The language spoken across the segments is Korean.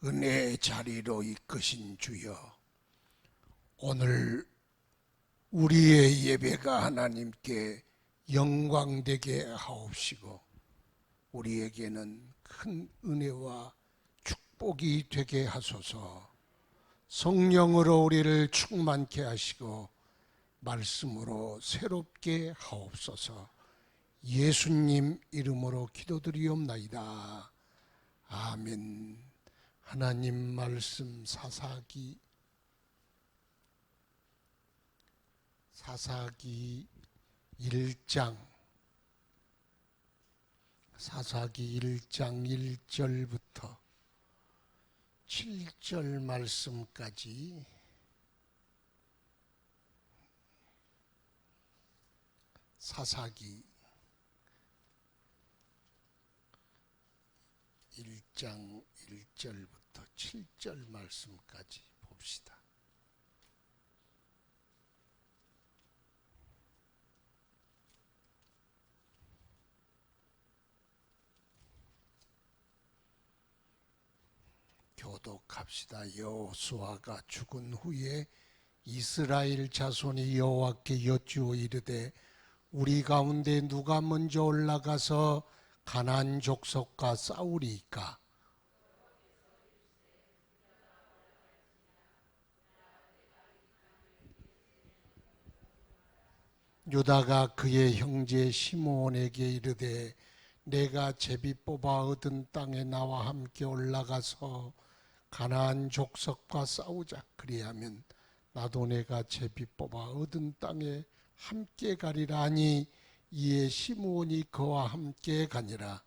은혜의 자리로 이끄신 주여, 오늘 우리의 예배가 하나님께 영광되게 하옵시고 우리에게는 큰 은혜와 축복이 되게 하소서. 성령으로 우리를 충만케 하시고 말씀으로 새롭게 하옵소서. 예수님 이름으로 기도드리옵나이다. 아멘. 하나님 말씀 사사기 1장 1절부터 7절 말씀까지 사사기 1장 1절부터 7절 말씀까지 봅시다. 교독합시다. 여호수아가 죽은 후에 이스라엘 자손이 여호와께 여쭈어 이르되 우리 가운데 누가 먼저 올라가서 가나안 족속과 싸우리이까? 유다가 그의 형제 시므온에게 이르되 내가 제비 뽑아 얻은 땅에 나와 함께 올라가서 가나안 족속과 싸우자. 그리하면 나도 내가 제비 뽑아 얻은 땅에 함께 가리라 하니 이에 시므온이 그와 함께 가니라.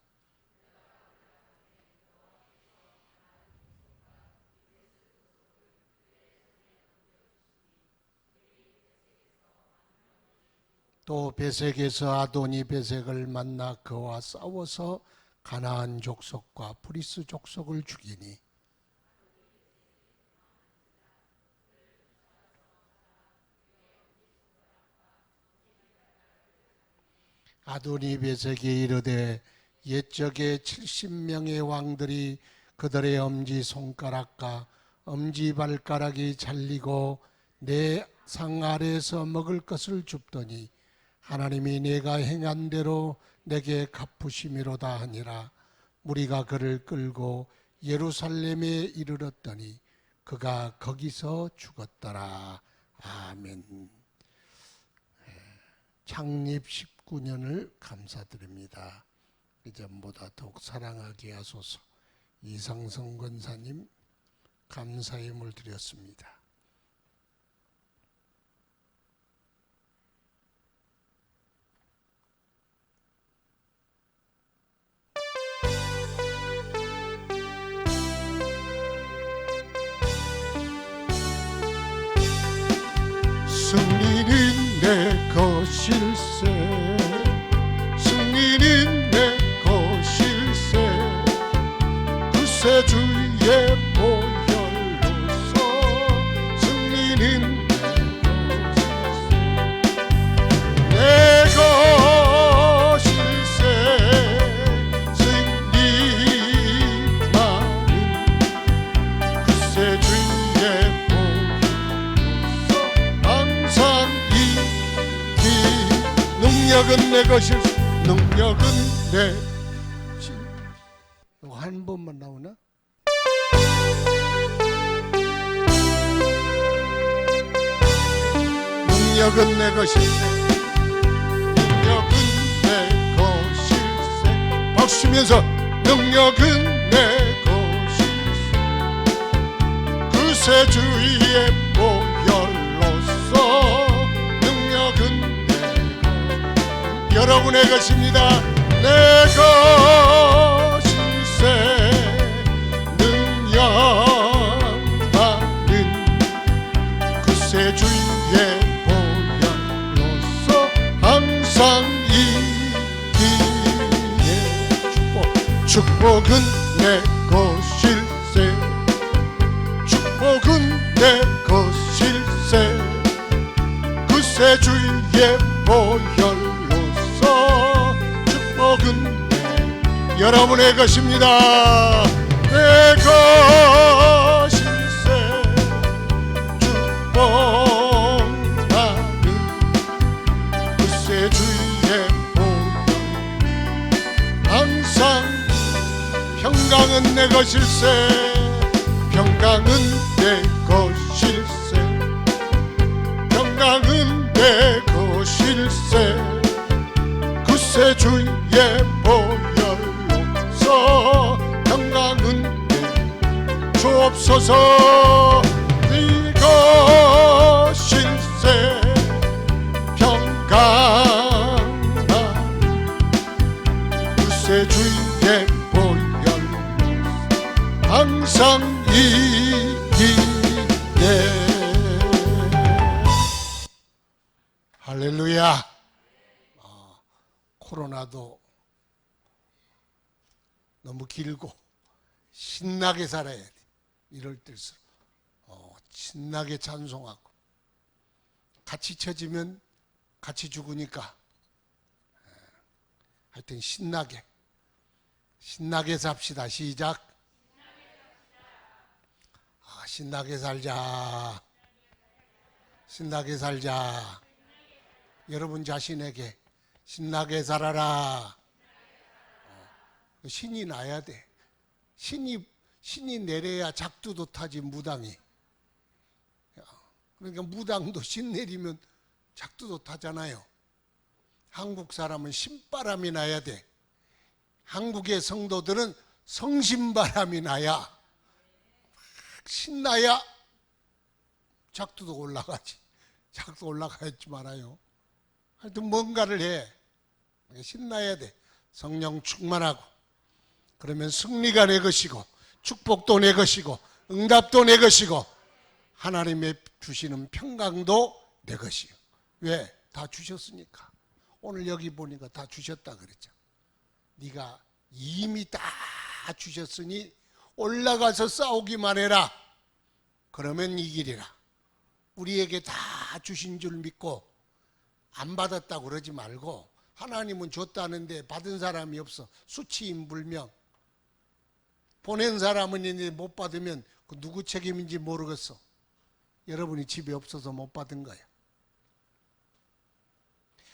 또 베색에서 아도니 베색을 만나 그와 싸워서 가나안 족속과 브리스 족속을 죽이니 아도니 베색이 이르되 옛적에 70명의 왕들이 그들의 엄지손가락과 엄지발가락이 잘리고 내 상 아래에서 먹을 것을 줍더니 하나님이 내가 행한 대로 내게 갚으심이로다 하니라. 무리가 그를 끌고 예루살렘에 이르렀더니 그가 거기서 죽었더라. 아멘. 창립 19년을 감사드립니다. 이전보다 더욱 사랑하게 하소서. 이상성 권사님 감사의 물 드렸습니다. 승리는 내 것일세, 승리는 내 것일세. 구세주의 보혈로서 승리는 내 것일세. 승리만은 구세주의 능력은 내 것일세. 능력은 내 한 번만 나오나? 능력은 내 것일세. 능력은 내 것일세. 박수면서 능력은 내 것일세. 구세주의 보혈로서 능력은 여러분의 것입니다. 내 것일세. 능력받는 구세주의 보혈로서 항상 이기에 축복은 내 것일세. 축복은 내 것일세. 구세주의 보혈로서 축복은 여러분의 것입니다. 내 것 내 것일세 평강은 내 것일세 평강은 내 것일세 구세 주의 보혈로서 평강은 내 주옵소서 네 것일세 평강한 구세 주의 보혈 항상 이기네. 할렐루야. 코로나도 너무 길고 신나게 살아야 돼. 이럴 때일수록 신나게 찬송하고 같이 쳐지면 같이 죽으니까 하여튼 신나게 삽시다. 시작. 신나게 살자. 신나게 살자. 여러분 자신에게 신나게 살아라. 신이 나야 돼. 신이 내려야 작두도 타지 무당이. 그러니까 무당도 신 내리면 작두도 타잖아요. 한국 사람은 신바람이 나야 돼. 한국의 성도들은 성신바람이 나야, 신나야 작두도 올라가지. 작두 올라가지 말아요. 하여튼 뭔가를 해. 신나야 돼. 성령 충만하고. 그러면 승리가 내 것이고 축복도 내 것이고 응답도 내 것이고 하나님의 주시는 평강도 내 것이요. 왜? 다 주셨으니까. 오늘 여기 보니까 다 주셨다 그랬죠. 네가 이미 다 주셨으니 올라가서 싸우기만 해라. 그러면 이기리라. 우리에게 다 주신 줄 믿고 안 받았다고 그러지 말고, 하나님은 줬다는데 받은 사람이 없어. 수치인불명. 보낸 사람은 있는데 못 받으면 그 누구 책임인지 모르겠어. 여러분이 집에 없어서 못 받은 거야.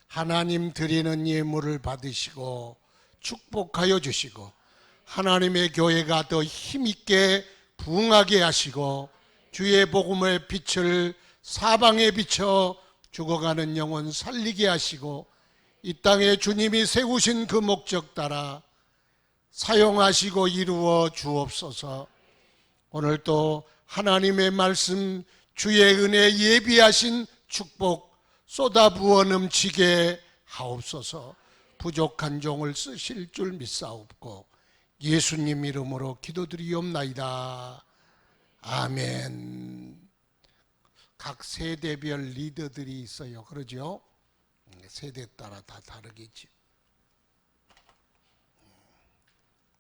하나님 드리는 예물을 받으시고 축복하여 주시고 하나님의 교회가 더 힘있게 부흥하게 하시고 주의 복음의 빛을 사방에 비춰 죽어가는 영혼 살리게 하시고 이 땅에 주님이 세우신 그 목적 따라 사용하시고 이루어 주옵소서. 오늘 또 하나님의 말씀 주의 은혜 예비하신 축복 쏟아부어 넘치게 하옵소서. 부족한 종을 쓰실 줄 믿사옵고 예수님 이름으로 기도드리옵나이다. 아멘. 각 세대별 리더들이 있어요. 그러죠? 세대 따라 다 다르겠지.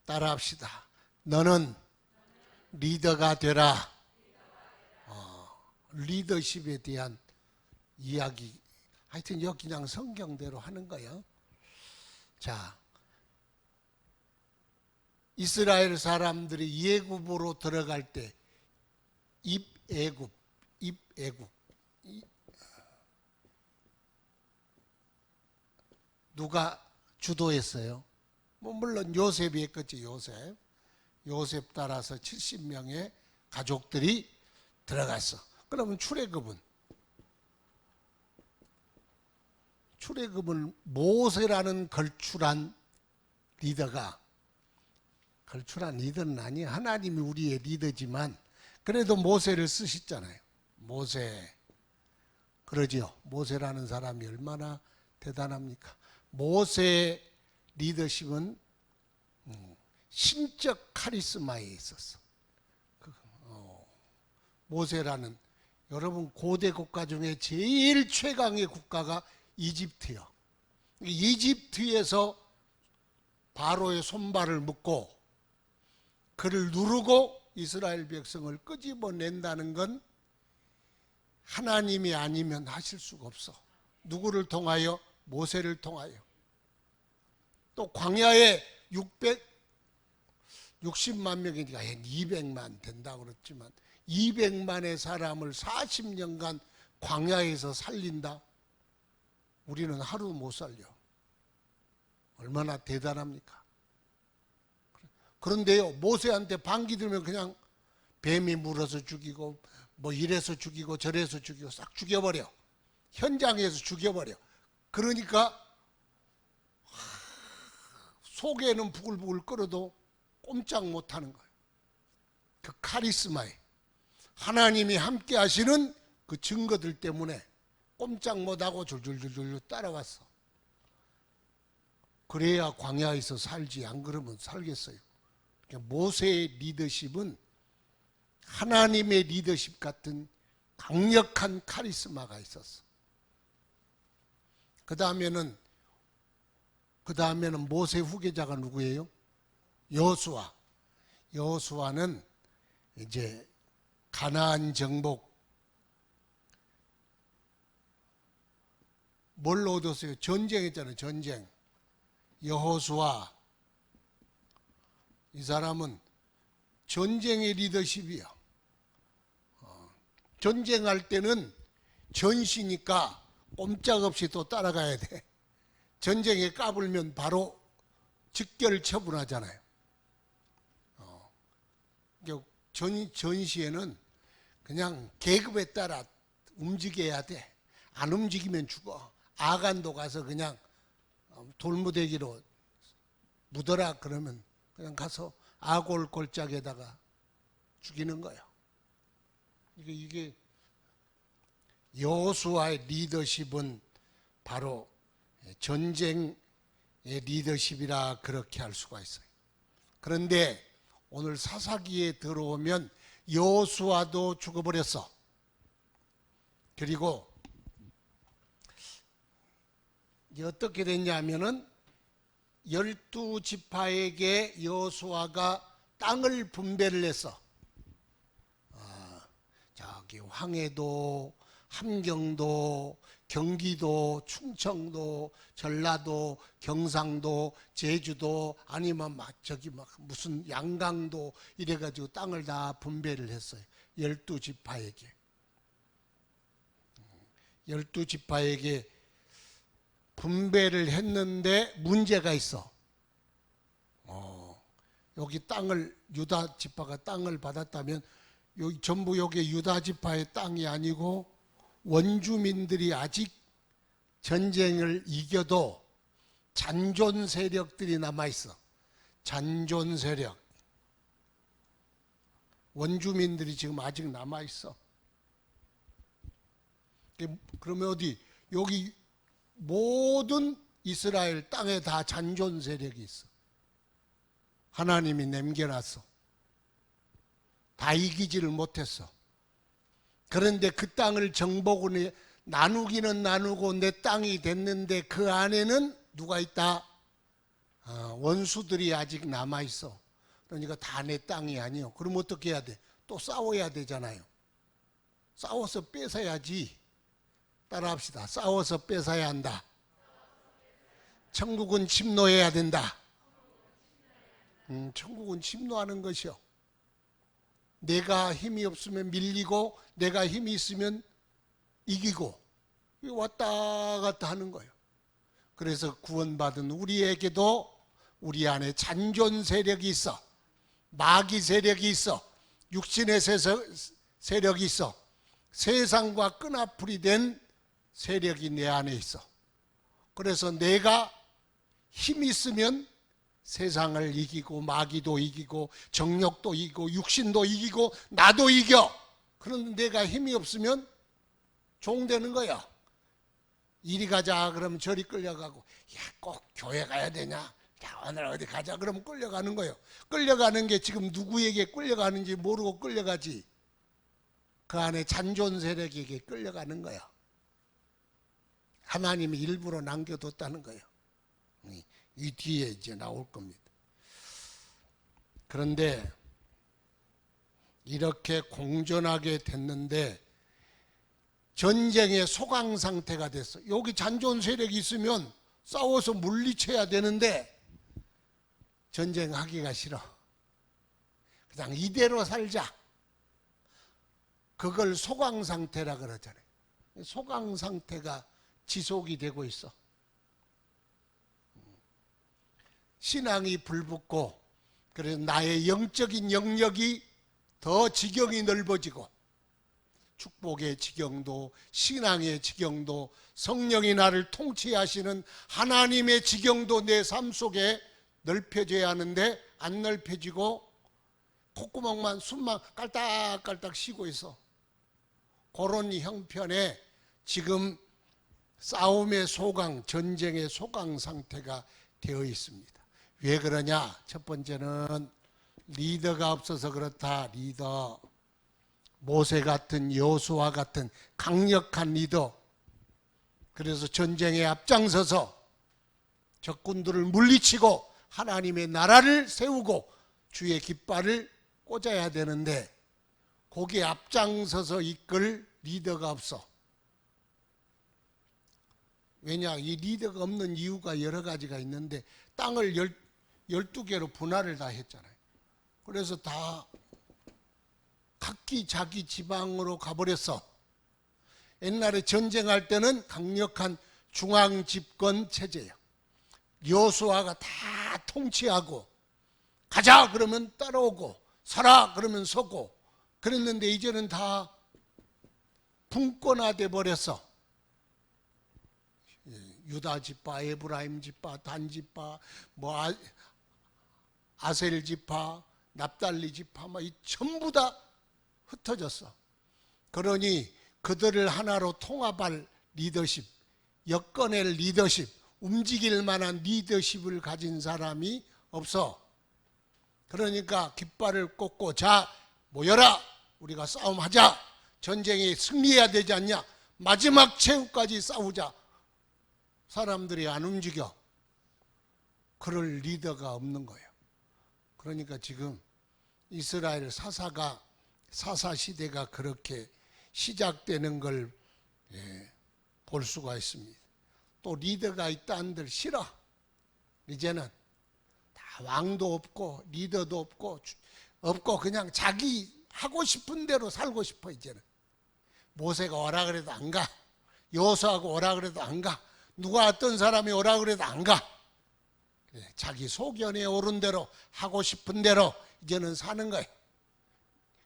따라합시다. 너는 리더가 되라. 리더십에 대한 이야기. 하여튼 여기 그냥 성경대로 하는 거예요. 자, 이스라엘 사람들이 예굽으로 들어갈 때 입애굽 누가 주도했어요? 뭐 물론 요셉이 했겠지. 요셉 따라서 70명의 가족들이 들어갔어. 그러면 출애굽은 모세라는 걸출한 리더가, 걸출한 리더는 아니, 하나님이 우리의 리더지만 그래도 모세를 쓰셨잖아요. 모세. 그러지요. 모세라는 사람이 얼마나 대단합니까? 모세의 리더십은 신적 카리스마에 있었어. 모세라는, 여러분 고대 국가 중에 제일 최강의 국가가 이집트요. 이집트에서 바로의 손발을 묶고 그를 누르고 이스라엘 백성을 끄집어낸다는 건 하나님이 아니면 하실 수가 없어. 누구를 통하여? 모세를 통하여. 또 광야에 660만 명이니까 200만 된다고 그랬지만 200만의 사람을 40년간 광야에서 살린다? 우리는 하루 못 살려. 얼마나 대단합니까? 그런데요, 모세한테 반기 들면 그냥 뱀이 물어서 죽이고 뭐 이래서 죽이고 저래서 죽이고 싹 죽여버려. 현장에서 죽여버려. 그러니까 속에는 부글부글 끓어도 꼼짝 못하는 거예요. 그 카리스마에 하나님이 함께 하시는 그 증거들 때문에 꼼짝 못하고 줄줄줄줄 따라왔어. 그래야 광야에서 살지, 안 그러면 살겠어요. 그러니까 모세의 리더십은 하나님의 리더십 같은 강력한 카리스마가 있었어. 그 다음에는 모세 후계자가 누구예요? 여호수아. 여호수아는 이제 가나안 정복 뭘로 얻었어요? 전쟁했잖아요. 전쟁. 여호수아 이 사람은 전쟁의 리더십이야. 전쟁할 때는 전시니까 꼼짝없이 또 따라가야 돼. 전쟁에 까불면 바로 직결 처분하잖아요. 전시에는 그냥 계급에 따라 움직여야 돼. 안 움직이면 죽어. 아간도 가서 그냥 돌무대기로 묻어라 그러면 그냥 가서 아골 골짜기에다가 죽이는 거야. 이게 여호수아의 리더십은 바로 전쟁의 리더십이라 그렇게 할 수가 있어요. 그런데 오늘 사사기에 들어오면 여호수아도 죽어버렸어. 그리고 이제 어떻게 됐냐면은 12지파에게 여호수아가 땅을 분배를 했어. 저기 황해도, 함경도, 경기도, 충청도, 전라도, 경상도, 제주도, 아니면 저기 무슨 양강도 이래가지고 땅을 다 분배를 했어요. 12지파에게. 12지파에게 분배를 했는데 문제가 있어. 여기 땅을 유다 지파가 땅을 받았다면 여기 전부 여기 유다 지파의 땅이 아니고 원주민들이 아직 전쟁을 이겨도 잔존 세력들이 남아 있어. 잔존 세력. 원주민들이 지금 아직 남아 있어. 그러면 어디 여기 모든 이스라엘 땅에 다 잔존 세력이 있어. 하나님이 남겨놨어. 다 이기지를 못했어. 그런데 그 땅을 정복을 나누기는 나누고 내 땅이 됐는데 그 안에는 누가 있다? 원수들이 아직 남아있어. 그러니까 다 내 땅이 아니요. 그럼 어떻게 해야 돼? 또 싸워야 되잖아요. 싸워서 뺏어야지. 따라합시다. 싸워서 뺏어야 한다. 천국은 침노해야 된다. 천국은 침노하는 것이요. 내가 힘이 없으면 밀리고 내가 힘이 있으면 이기고 왔다 갔다 하는 거예요. 그래서 구원받은 우리에게도 우리 안에 잔존 세력이 있어. 마귀 세력이 있어. 육신의 세력이 있어. 세상과 끈앞풀이 된 세력이 내 안에 있어. 그래서 내가 힘이 있으면 세상을 이기고 마귀도 이기고 정욕도 이기고 육신도 이기고 나도 이겨. 그런데 내가 힘이 없으면 종되는 거야. 이리 가자 그러면 저리 끌려가고, 야, 꼭 교회 가야 되냐? 야, 오늘 어디 가자 그러면 끌려가는 거예요. 끌려가는 게 지금 누구에게 끌려가는지 모르고 끌려가지. 그 안에 잔존 세력에게 끌려가는 거야. 하나님이 일부러 남겨뒀다는 거예요. 이 뒤에 이제 나올 겁니다. 그런데 이렇게 공존하게 됐는데 전쟁의 소강 상태가 됐어. 여기 잔존 세력이 있으면 싸워서 물리쳐야 되는데 전쟁하기가 싫어. 그냥 이대로 살자. 그걸 소강 상태라 그러잖아요. 소강 상태가 지속이 되고 있어. 신앙이 불붙고 그래서 나의 영적인 영역이 더 지경이 넓어지고 축복의 지경도 신앙의 지경도 성령이 나를 통치하시는 하나님의 지경도 내 삶 속에 넓혀져야 하는데 안 넓혀지고 콧구멍만 숨만 깔딱깔딱 쉬고 있어. 그런 형편에 지금 싸움의 소강, 전쟁의 소강 상태가 되어 있습니다. 왜 그러냐? 첫 번째는 리더가 없어서 그렇다. 리더, 모세 같은 여호수아 같은 강력한 리더. 그래서 전쟁에 앞장서서 적군들을 물리치고 하나님의 나라를 세우고 주의 깃발을 꽂아야 되는데 거기에 앞장서서 이끌 리더가 없어. 왜냐? 이 리더가 없는 이유가 여러 가지가 있는데 땅을 12개로 분할을 다 했잖아요. 그래서 다 각기 자기 지방으로 가버렸어. 옛날에 전쟁할 때는 강력한 중앙집권 체제예요. 여호수아가 다 통치하고 가자 그러면 따라오고 서라 그러면 서고 그랬는데 이제는 다 분권화돼 버렸어. 유다 지파, 에브라임 지파, 단 지파, 아셀 지파, 납달리 지파, 이 전부 다 흩어졌어. 그러니 그들을 하나로 통합할 리더십, 엮어낼 리더십, 움직일 만한 리더십을 가진 사람이 없어. 그러니까 깃발을 꽂고 자 모여라, 우리가 싸움하자, 전쟁에 승리해야 되지 않냐, 마지막 최후까지 싸우자. 사람들이 안 움직여. 그럴 리더가 없는 거예요. 그러니까 지금 이스라엘 사사 시대가 그렇게 시작되는 걸 볼 수가 있습니다. 또 리더가 있다 한들 싫어. 이제는 다 왕도 없고 리더도 없고 그냥 자기 하고 싶은 대로 살고 싶어. 이제는 모세가 오라 그래도 안 가, 여호수아가 오라 그래도 안 가, 누가 어떤 사람이 오라 그래도 안 가. 자기 소견에 오른 대로 하고 싶은 대로 이제는 사는 거예요.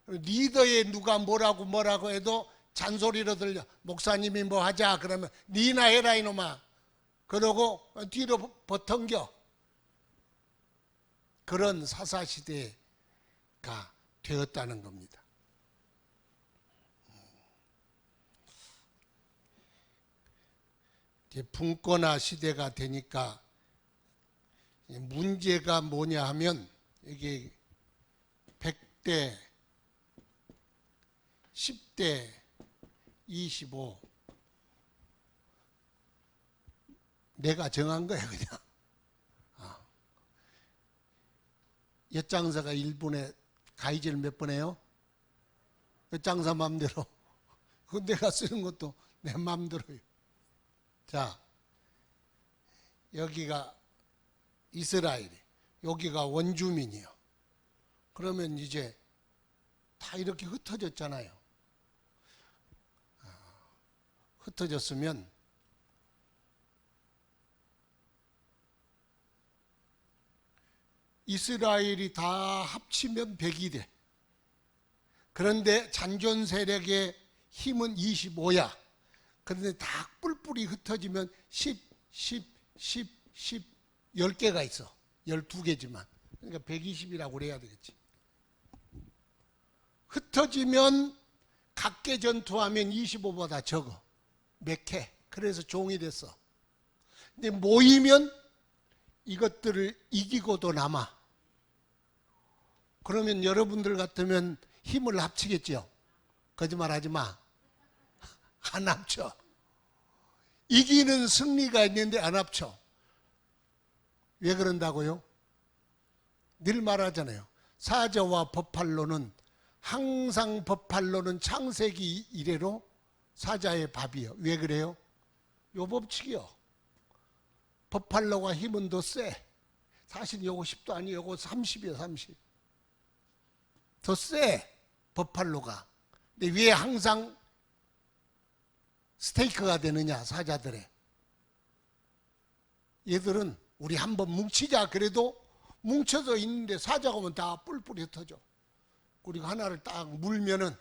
리더에 누가 뭐라고 해도 잔소리로 들려. 목사님이 뭐 하자 그러면 니나 해라 이놈아 그러고 뒤로 버텅겨. 그런 사사시대가 되었다는 겁니다. 분권화 시대가 되니까 문제가 뭐냐 하면 이게 100대 10대 25 내가 정한 거야 그냥. 엿장사가 1분에 가위질 몇 번 해요? 엿장사 맘대로. 그 내가 쓰는 것도 내 맘대로요. 자, 여기가 이스라엘이, 여기가 원주민이요. 그러면 이제 다 이렇게 흩어졌잖아요. 흩어졌으면 이스라엘이 다 합치면 100이 돼. 그런데 잔존 세력의 힘은 25야. 그런데 다 뿔뿔이 흩어지면 10, 10개가 있어. 12개지만. 그러니까 120이라고 그래야 되겠지. 흩어지면 각계 전투하면 25보다 적어. 몇 해. 그래서 종이 됐어. 근데 모이면 이것들을 이기고도 남아. 그러면 여러분들 같으면 힘을 합치겠죠. 거짓말하지 마. 안 합쳐. 이기는 승리가 있는데 안 합쳐. 왜 그런다고요? 늘 말하잖아요. 사자와 버팔로는 항상 버팔로는 창세기 이래로 사자의 밥이요. 왜 그래요? 요 법칙이요. 버팔로가 힘은 더 세. 사실 요거 10도 아니에요. 요거 30이에요. 30. 더 세. 버팔로가. 근데 왜 항상 스테이크가 되느냐, 사자들의. 얘들은 우리 한번 뭉치자 그래도 뭉쳐져 있는데 사자가 오면 다 뿔뿔이 흩어져. 우리가 하나를 딱 물면은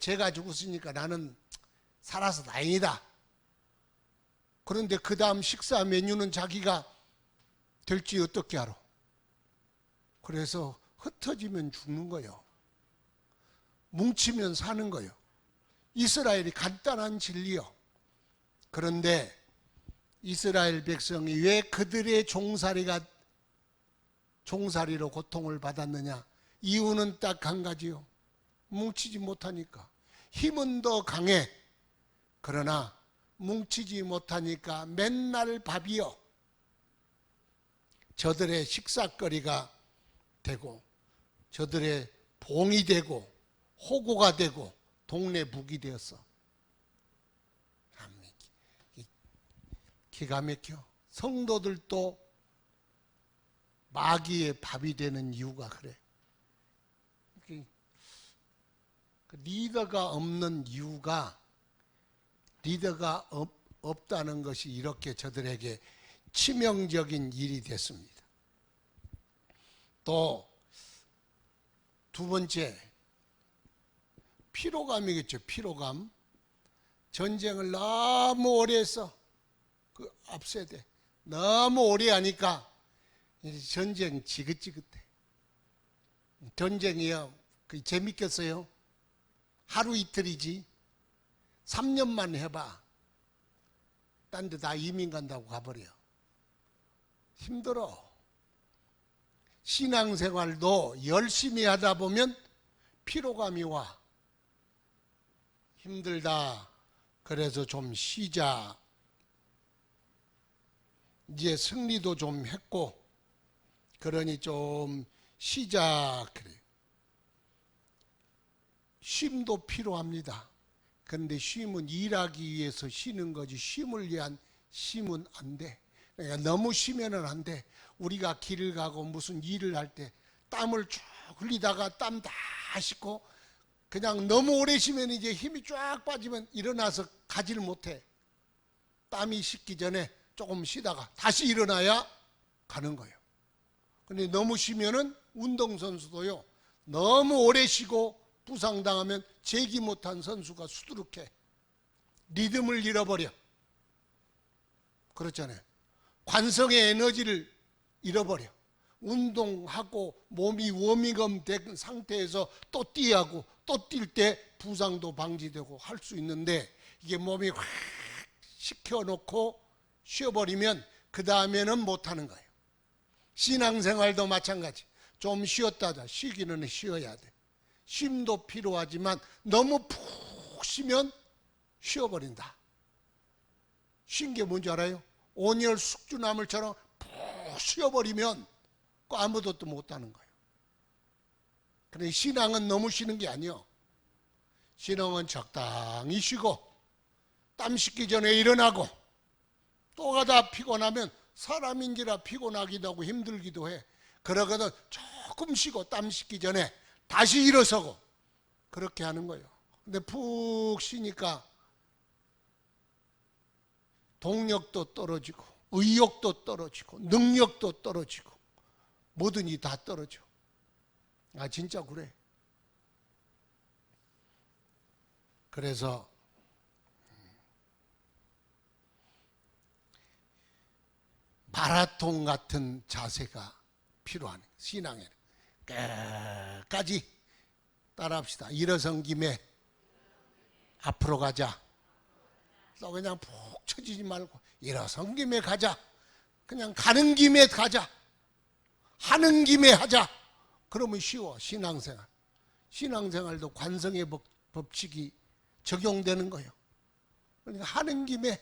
쟤가 죽었으니까 나는 살아서 다행이다. 그런데 그 다음 식사 메뉴는 자기가 될지 어떻게 알아? 그래서 흩어지면 죽는 거예요. 뭉치면 사는 거예요. 이스라엘이 간단한 진리요. 그런데 이스라엘 백성이 왜 그들의 종살이로 고통을 받았느냐? 이유는 딱 한 가지요. 뭉치지 못하니까. 힘은 더 강해. 그러나 뭉치지 못하니까 맨날 밥이요. 저들의 식사거리가 되고 저들의 봉이 되고 호구가 되고 동네 북이 되었어. 기가 막혀. 성도들도 마귀의 밥이 되는 이유가 그래. 리더가 없는 이유가 리더가 없다는 것이 이렇게 저들에게 치명적인 일이 됐습니다. 또 두 번째, 피로감이겠죠. 피로감. 전쟁을 너무 오래 했어. 그 앞세대 너무 오래 하니까 전쟁 지긋지긋해. 전쟁이요, 그 재밌겠어요? 하루 이틀이지. 3년만 해봐. 딴 데 다 이민 간다고 가버려. 힘들어. 신앙생활도 열심히 하다 보면 피로감이 와. 힘들다. 그래서 좀 쉬자. 이제 승리도 좀 했고 그러니 좀 쉬자. 그래. 쉼도 필요합니다. 그런데 쉼은 일하기 위해서 쉬는 거지 쉼을 위한 쉼은 안 돼. 그러니까 너무 쉬면은 안 돼. 우리가 길을 가고 무슨 일을 할 때 땀을 쭉 흘리다가 땀 다 씻고 그냥 너무 오래 쉬면 이제 힘이 쫙 빠지면 일어나서 가지를 못해. 땀이 식기 전에 조금 쉬다가 다시 일어나야 가는 거예요. 근데 너무 쉬면은 운동선수도요, 너무 오래 쉬고 부상당하면 재기 못한 선수가 수두룩해. 리듬을 잃어버려. 그렇잖아요. 관성의 에너지를 잃어버려. 운동하고 몸이 워밍업 된 상태에서 또 뛰하고 또 뛸 때 부상도 방지되고 할 수 있는데 이게 몸이 확 식혀놓고 쉬어버리면 그 다음에는 못하는 거예요. 신앙생활도 마찬가지. 좀 쉬었다 하자. 쉬기는 쉬어야 돼. 쉼도 필요하지만 너무 푹 쉬면 쉬어버린다. 쉰 게 뭔지 알아요? 온열 숙주나물처럼 푹 쉬어버리면 아무것도 못하는 거예요. 그런데 신앙은 너무 쉬는 게 아니요. 신앙은 적당히 쉬고 땀 씻기 전에 일어나고 또 가다 피곤하면 사람인지라 피곤하기도 하고 힘들기도 해. 그러거든 조금 쉬고 땀 씻기 전에 다시 일어서고 그렇게 하는 거예요. 근데 푹 쉬니까 동력도 떨어지고 의욕도 떨어지고 능력도 떨어지고 뭐든지 다 떨어져. 아 진짜 그래. 그래서 마라톤 같은 자세가 필요한 신앙에는 끝까지 따라합시다. 일어선 김에 앞으로 가자. 또 그냥 푹 처지지 말고 일어선 김에 가자. 그냥 가는 김에 가자. 하는 김에 하자. 그러면 쉬워. 신앙생활. 신앙생활도 관성의 법칙이 적용되는 거예요. 그러니까 하는 김에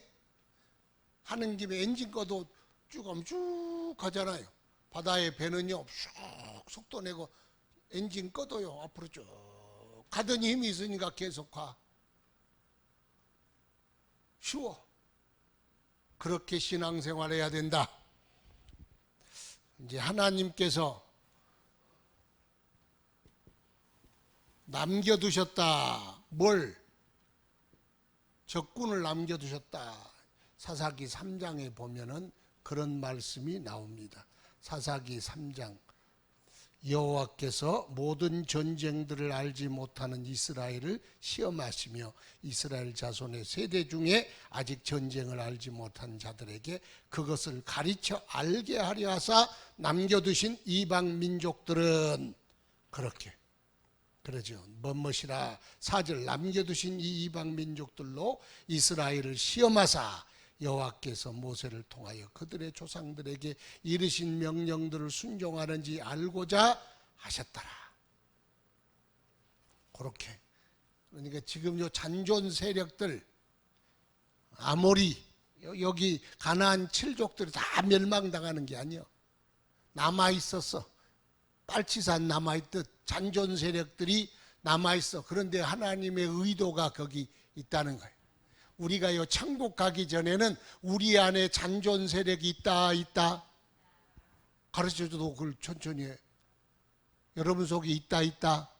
엔진 꺼도 쭉 가잖아요. 바다의 배는요 쑥 속도 내고 엔진 꺼도요 앞으로 쭉 가더니 힘이 있으니까 계속 가. 쉬워. 그렇게 신앙생활 해야 된다. 이제 하나님께서 남겨두셨다. 뭘? 적군을 남겨두셨다. 사사기 3장에 보면은 그런 말씀이 나옵니다. 사사기 3장 여호와께서 모든 전쟁들을 알지 못하는 이스라엘을 시험하시며 이스라엘 자손의 세대 중에 아직 전쟁을 알지 못한 자들에게 그것을 가르쳐 알게 하려 하사 남겨두신 이방 민족들은 그렇게 그러죠. 뭐뭇이라 4절 남겨두신 이 이방 민족들로 이스라엘을 시험하사 여호와께서 모세를 통하여 그들의 조상들에게 이르신 명령들을 순종하는지 알고자 하셨더라. 그렇게. 그러니까 지금 요 잔존 세력들 아모리 여기 가나안 7족들이 다 멸망당하는 게 아니요. 남아 있었어. 빨치산 남아 있듯 잔존 세력들이 남아 있어. 그런데 하나님의 의도가 거기 있다는 거예요. 우리가 요 천국 가기 전에는 우리 안에 잔존 세력이 있다 가르쳐줘도 그걸 천천히 해. 여러분 속에 있다 있다.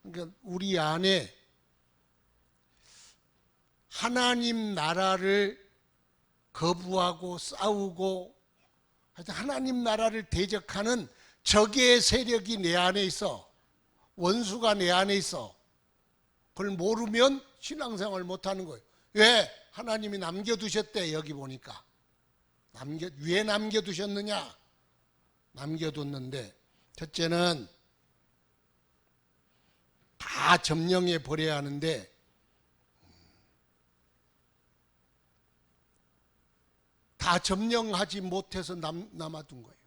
그러니까 우리 안에 하나님 나라를 거부하고 싸우고 하여튼 하나님 나라를 대적하는 적의 세력이 내 안에 있어. 원수가 내 안에 있어. 그걸 모르면 신앙생활 못하는 거예요. 왜? 하나님이 남겨두셨대. 여기 보니까 왜 남겨두셨느냐? 남겨뒀는데 첫째는 다 점령해 버려야 하는데 다 점령하지 못해서 남아둔 거예요.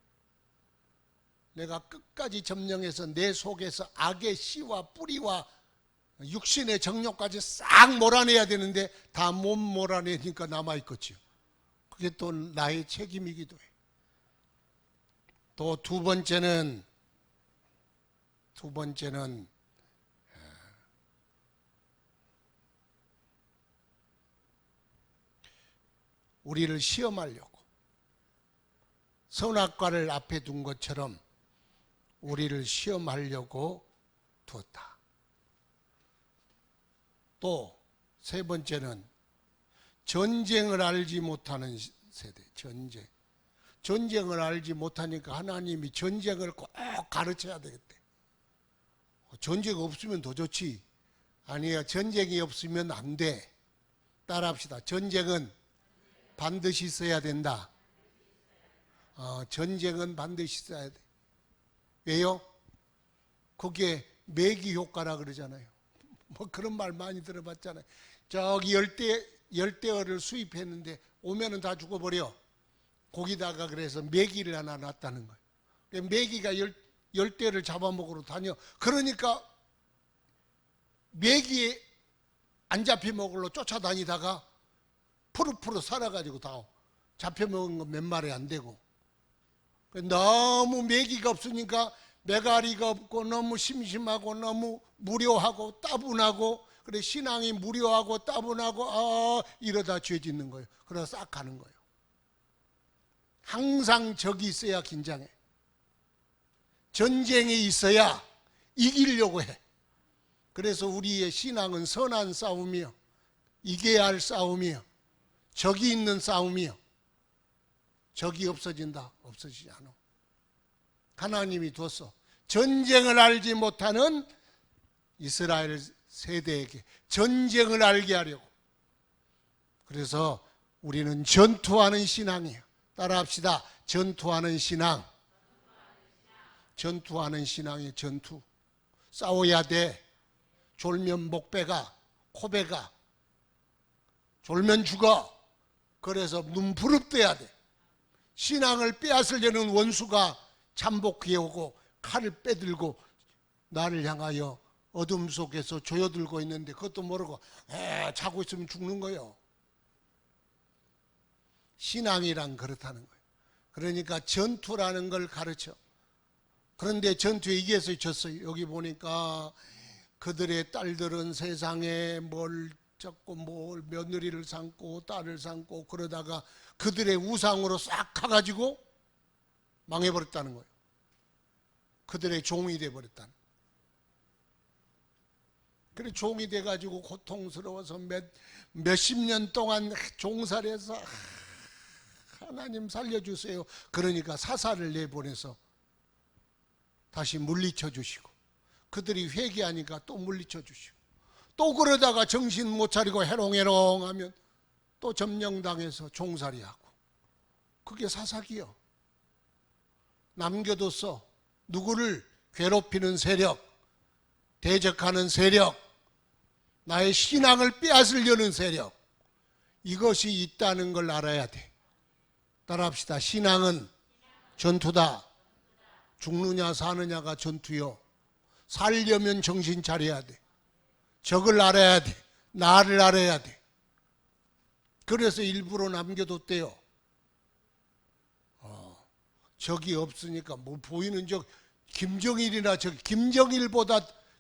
내가 끝까지 점령해서 내 속에서 악의 씨와 뿌리와 육신의 정욕까지 싹 몰아내야 되는데 다 못 몰아내니까 남아있겠지요. 그게 또 나의 책임이기도 해요. 또 두 번째는 우리를 시험하려고 선악과를 앞에 둔 것처럼 우리를 시험하려고 두었다. 또 세 번째는 전쟁을 알지 못하는 세대. 전쟁을 알지 못하니까 하나님이 전쟁을 꼭 가르쳐야 되겠대. 전쟁 없으면 더 좋지. 아니야, 전쟁이 없으면 안 돼. 따라합시다. 전쟁은 반드시 있어야 된다. 전쟁은 반드시 있어야 돼. 왜요? 그게 매기 효과라 그러잖아요. 뭐 그런 말 많이 들어봤잖아요. 저기 열대어를 수입했는데 오면은 다 죽어버려. 거기다가 그래서 매기를 하나 놨다는 거예요. 매기가 열대어를 잡아먹으러 다녀. 그러니까 매기에 안 잡혀먹으러 쫓아다니다가 푸르푸르 살아가지고 다 잡혀먹은 거 몇 마리 안 되고. 너무 매기가 없으니까 매가리가 없고 너무 심심하고 너무 무료하고 따분하고 그래 신앙이 무료하고 따분하고 이러다 죄 짓는 거예요. 그러다 싹 가는 거예요. 항상 적이 있어야 긴장해. 전쟁이 있어야 이기려고 해. 그래서 우리의 신앙은 선한 싸움이요, 이겨야 할 싸움이요, 적이 있는 싸움이요. 적이 없어진다. 없어지지 않아. 하나님이 뒀어. 전쟁을 알지 못하는 이스라엘 세대에게 전쟁을 알게 하려고. 그래서 우리는 전투하는 신앙이에요. 따라합시다. 전투하는 신앙. 전투하는 신앙이 전투. 싸워야 돼. 졸면 목베가, 코베가. 졸면 죽어. 그래서 눈 부릅뜨야 돼. 신앙을 빼앗으려는 원수가 잠복해 오고 칼을 빼들고 나를 향하여 어둠 속에서 조여들고 있는데 그것도 모르고 자고 있으면 죽는 거예요. 신앙이란 그렇다는 거예요. 그러니까 전투라는 걸 가르쳐. 그런데 전투에 이겨서 졌어요. 여기 보니까 그들의 딸들은 세상에 뭘 잡고 뭘 며느리를 삼고 딸을 삼고 그러다가 그들의 우상으로 싹 가가지고 망해버렸다는 거예요. 그들의 종이 돼버렸다는 거예요. 그래 종이 돼가지고 고통스러워서 몇십 년 동안 종살이해서 하나님 살려주세요. 그러니까 사사를 내보내서 다시 물리쳐 주시고, 그들이 회개하니까 또 물리쳐 주시고, 또 그러다가 정신 못 차리고 해롱해롱하면 또 점령당해서 종살이하고. 그게 사사기요. 남겨뒀어. 누구를? 괴롭히는 세력, 대적하는 세력, 나의 신앙을 빼앗으려는 세력, 이것이 있다는 걸 알아야 돼. 따라합시다. 신앙은 전투다. 죽느냐 사느냐가 전투요. 살려면 정신 차려야 돼. 적을 알아야 돼. 나를 알아야 돼. 그래서 일부러 남겨뒀대요. 적이 없으니까 뭐 보이는 적, 김정일이나 적이,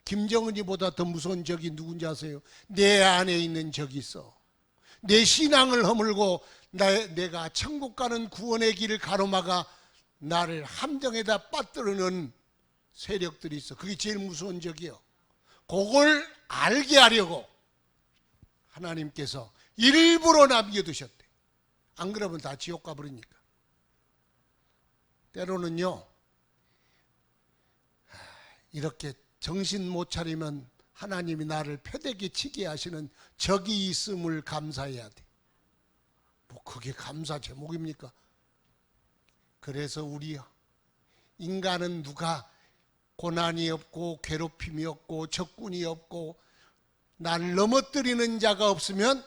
김정은이보다 더 무서운 적이 누군지 아세요? 내 안에 있는 적이 있어. 내 신앙을 허물고 내가 천국 가는 구원의 길을 가로막아 나를 함정에다 빠뜨리는 세력들이 있어. 그게 제일 무서운 적이요. 그걸 알게 하려고 하나님께서 일부러 남겨두셨대. 안 그러면 다 지옥 가버리니까. 때로는요, 이렇게 정신 못 차리면 하나님이 나를 패대기 치게 하시는 적이 있음을 감사해야 돼. 뭐 그게 감사 제목입니까? 그래서 우리 인간은 누가 고난이 없고 괴롭힘이 없고 적군이 없고 나를 넘어뜨리는 자가 없으면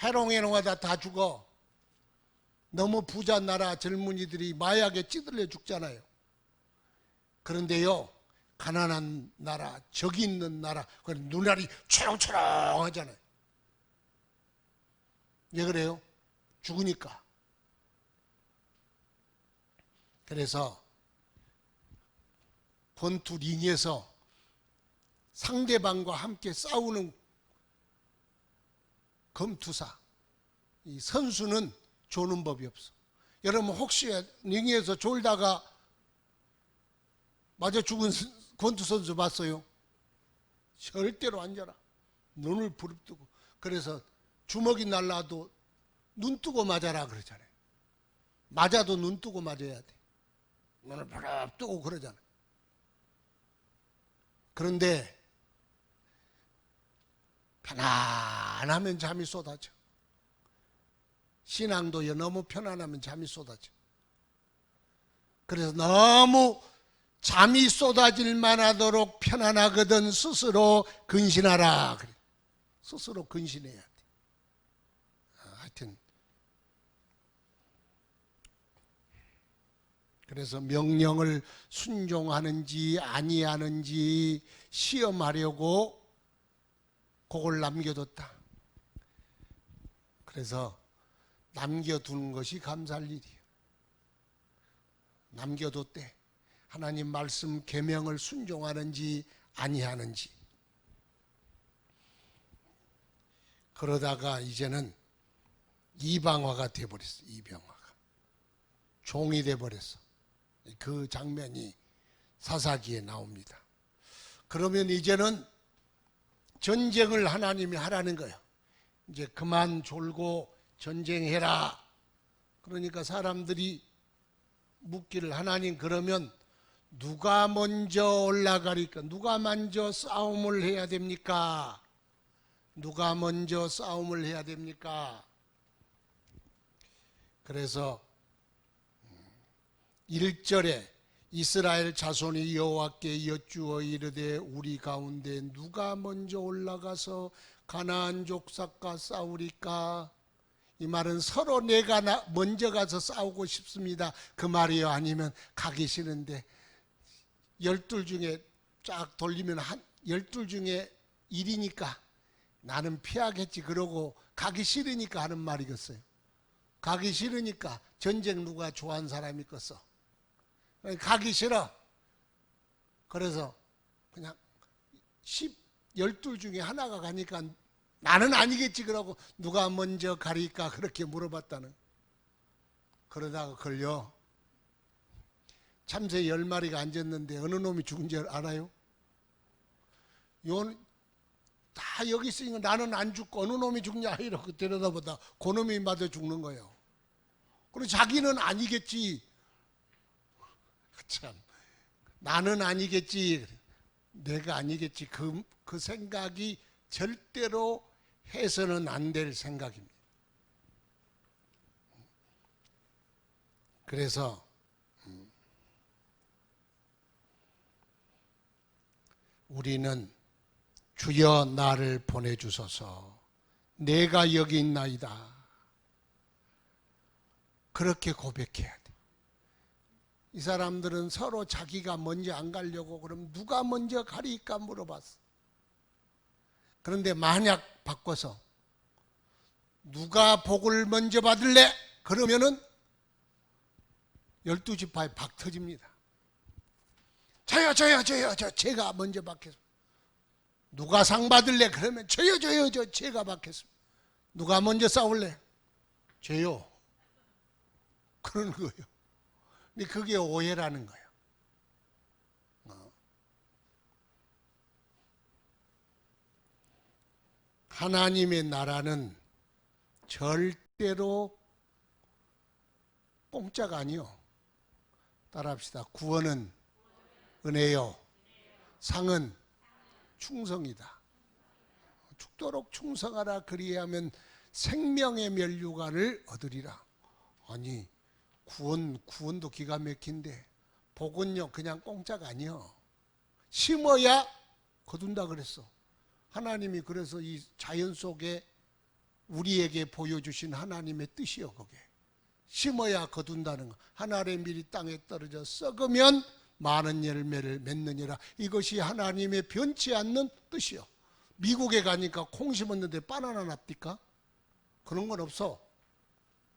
해롱해롱하다 다 죽어. 너무 부자 나라 젊은이들이 마약에 찌들려 죽잖아요. 그런데요, 가난한 나라, 적이 있는 나라, 눈알이 초롱초롱 하잖아요. 왜 그래요? 죽으니까. 그래서 권투 링에서 상대방과 함께 싸우는 검투사, 이 선수는 조는 법이 없어. 여러분 혹시 링에서 졸다가 맞아 죽은 권투 선수 봤어요? 절대로 안 자라. 눈을 부릅뜨고. 그래서 주먹이 날라도 눈 뜨고 맞아라 그러잖아요. 맞아도 눈 뜨고 맞아야 돼. 눈을 부릅뜨고 그러잖아요. 그런데 편안하면 잠이 쏟아져. 신앙도요, 너무 편안하면 잠이 쏟아져. 그래서 너무 잠이 쏟아질 만하도록 편안하거든 스스로 근신하라. 그래. 스스로 근신해야 돼. 하여튼 그래서 명령을 순종하는지 아니하는지 시험하려고 그걸 남겨뒀다. 그래서 남겨두는 것이 감사할 일이에요. 남겨뒀대. 하나님 말씀 계명을 순종하는지 아니하는지. 그러다가 이제는 이방화가 돼버렸어. 이방화가 종이 돼버렸어. 그 장면이 사사기에 나옵니다. 그러면 이제는 전쟁을 하나님이 하라는 거예요. 이제 그만 졸고 전쟁해라. 그러니까 사람들이 묻기를, 하나님 그러면 누가 먼저 올라가리까? 누가 먼저 싸움을 해야 됩니까? 누가 먼저 싸움을 해야 됩니까? 그래서 1절에 이스라엘 자손이 여호와께 여쭈어 이르되 우리 가운데 누가 먼저 올라가서 가나안 족속과 싸우리까? 이 말은 서로 내가 먼저 가서 싸우고 싶습니다, 그 말이요? 아니면 가기 싫은데 12 중에 쫙 돌리면 12 중에 1이니까 나는 피하겠지 그러고 가기 싫으니까 하는 말이겠어요? 가기 싫으니까 전쟁 누가 좋아하는 사람이 있겠어? 가기 싫어. 그래서 그냥 12 중에 하나가 가니까 나는 아니겠지 그러고 누가 먼저 가리까 그렇게 물어봤다는. 그러다가 걸려. 참새 10마리가 앉았는데 어느 놈이 죽은 줄 알아요? 다 여기 있으니까 나는 안 죽고 어느 놈이 죽냐 이러고 들여다보다 그 놈이 맞아 죽는 거예요. 그리고 자기는 아니겠지. 참, 나는 아니겠지. 내가 아니겠지. 그 생각이 절대로 해서는 안 될 생각입니다. 그래서 우리는 주여 나를 보내주소서, 내가 여기 있나이다, 그렇게 고백해야 돼. 이 사람들은 서로 자기가 먼저 안 가려고 그럼 누가 먼저 가리까 물어봤어. 그런데 만약 바꿔서 누가 복을 먼저 받을래? 그러면은 12지파에 박 터집니다. 저요 제가 먼저 받겠습니다. 누가 상 받을래? 그러면 저요 제가 받겠습니다. 누가 먼저 싸울래? 저요. 그러는 거예요. 근데 그게 오해라는 거예요. 하나님의 나라는 절대로 공짜가 아니요. 따라합시다. 구원은 은혜요, 상은 충성이다. 죽도록 충성하라, 그리하면 생명의 면류관을 얻으리라. 아니, 구원도 기가 막힌데 복은요 그냥 공짜가 아니요. 심어야 거둔다 그랬어. 하나님이 그래서 이 자연 속에 우리에게 보여주신 하나님의 뜻이요, 그게. 심어야 거둔다는 거. 하나의 밀이 땅에 떨어져 썩으면 많은 열매를 맺느니라. 이것이 하나님의 변치 않는 뜻이요. 미국에 가니까 콩 심었는데 바나나 납니까? 그런 건 없어.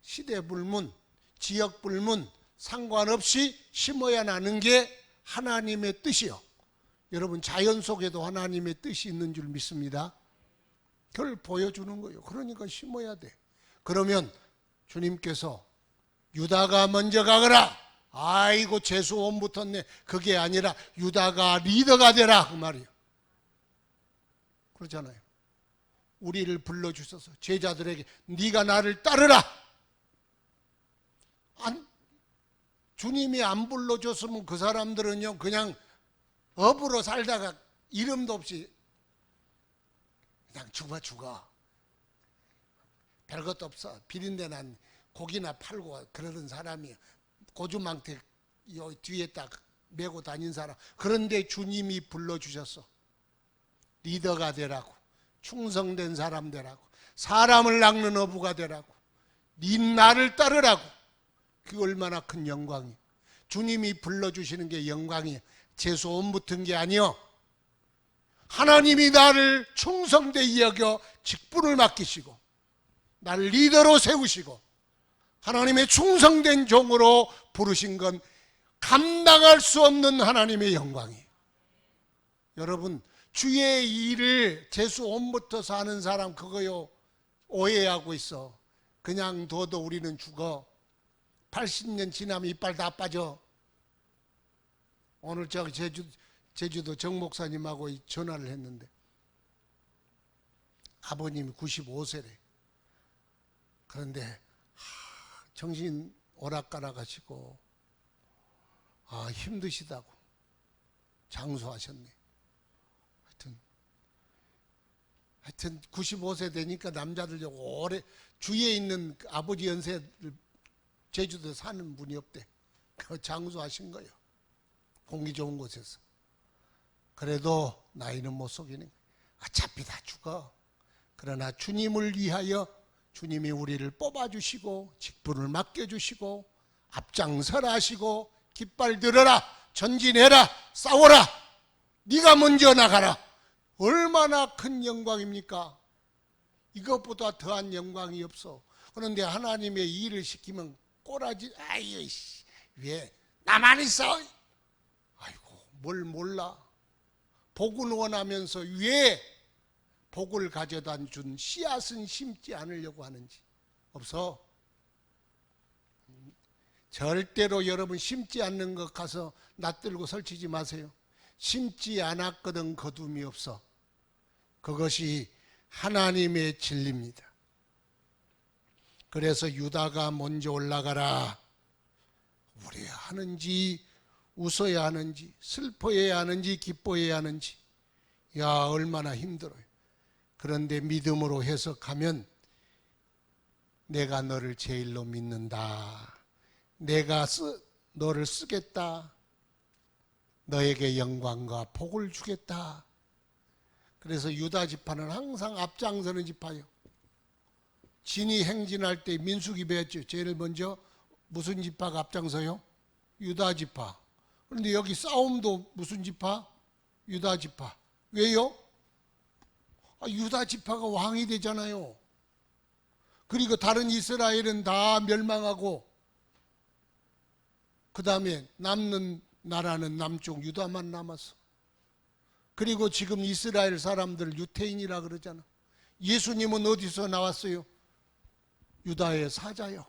시대 불문, 지역 불문 상관없이 심어야 나는 게 하나님의 뜻이요. 여러분, 자연 속에도 하나님의 뜻이 있는 줄 믿습니다. 그걸 보여주는 거예요. 그러니까 심어야 돼. 그러면 주님께서 유다가 먼저 가거라, 아이고 재수 온 붙었네, 그게 아니라 유다가 리더가 되라, 그 말이에요. 그렇잖아요. 우리를 불러주셔서 제자들에게 네가 나를 따르라. 주님이 안 불러줬으면 그 사람들은요 그냥 업으로 살다가 이름도 없이 그냥 죽어. 별것도 없어. 비린내 난 고기나 팔고 그러는 사람이 고주망태 뒤에 딱 메고 다닌 사람. 그런데 주님이 불러주셨어. 리더가 되라고, 충성된 사람 되라고, 사람을 낚는 어부가 되라고, 네 나를 따르라고. 그게 얼마나 큰 영광이에요. 주님이 불러주시는 게 영광이에요. 재수온 붙은 게 아니요. 하나님이 나를 충성되이 여겨 직분을 맡기시고 나를 리더로 세우시고 하나님의 충성된 종으로 부르신 건 감당할 수 없는 하나님의 영광이에요. 여러분, 주의 일을 재수온부터 사는 사람 그거요 오해하고 있어. 그냥 둬도 우리는 죽어. 80년 지나면 이빨 다 빠져. 오늘 저 제주도 정 목사님하고 전화를 했는데 아버님이 95세래. 그런데 정신 오락가락 힘드시다고 장수하셨네. 하여튼 95세 되니까 남자들 오래 주위에 있는 아버지 연세를 제주도에 사는 분이 없대. 그 장수하신 거예요. 공기 좋은 곳에서. 그래도 나이는 못 속이는 거예요. 어차피 다 죽어. 그러나 주님을 위하여 주님이 우리를 뽑아주시고 직분을 맡겨주시고 앞장서라 하시고 깃발 들어라, 전진해라, 싸워라, 네가 먼저 나가라. 얼마나 큰 영광입니까? 이것보다 더한 영광이 없어. 그런데 하나님의 일을 시키면 꼬라지, 아이 왜 나만 있어? 아이고 뭘 몰라. 복은 원하면서 왜 복을 가져다 준 씨앗은 심지 않으려고 하는지. 없어. 절대로 여러분 심지 않는 것 가서 낯들고 설치지 마세요. 심지 않았거든 거둠이 없어. 그것이 하나님의 진리입니다. 그래서 유다가 먼저 올라가라. 우려야 하는지 웃어야 하는지 슬퍼해야 하는지 기뻐해야 하는지, 야 얼마나 힘들어요. 그런데 믿음으로 해석하면 내가 너를 제일로 믿는다. 내가 너를 쓰겠다. 너에게 영광과 복을 주겠다. 그래서 유다 지파는 항상 앞장서는 지파요. 진이 행진할 때 민수기 배웠죠. 제일 먼저 무슨 지파가 앞장서요? 유다 지파. 그런데 여기 싸움도 무슨 지파? 유다 지파. 왜요? 유다 지파가 왕이 되잖아요. 그리고 다른 이스라엘은 다 멸망하고 그 다음에 남는 나라는 남쪽 유다만 남았어. 그리고 지금 이스라엘 사람들 유태인이라 그러잖아. 예수님은 어디서 나왔어요? 유다의 사자요.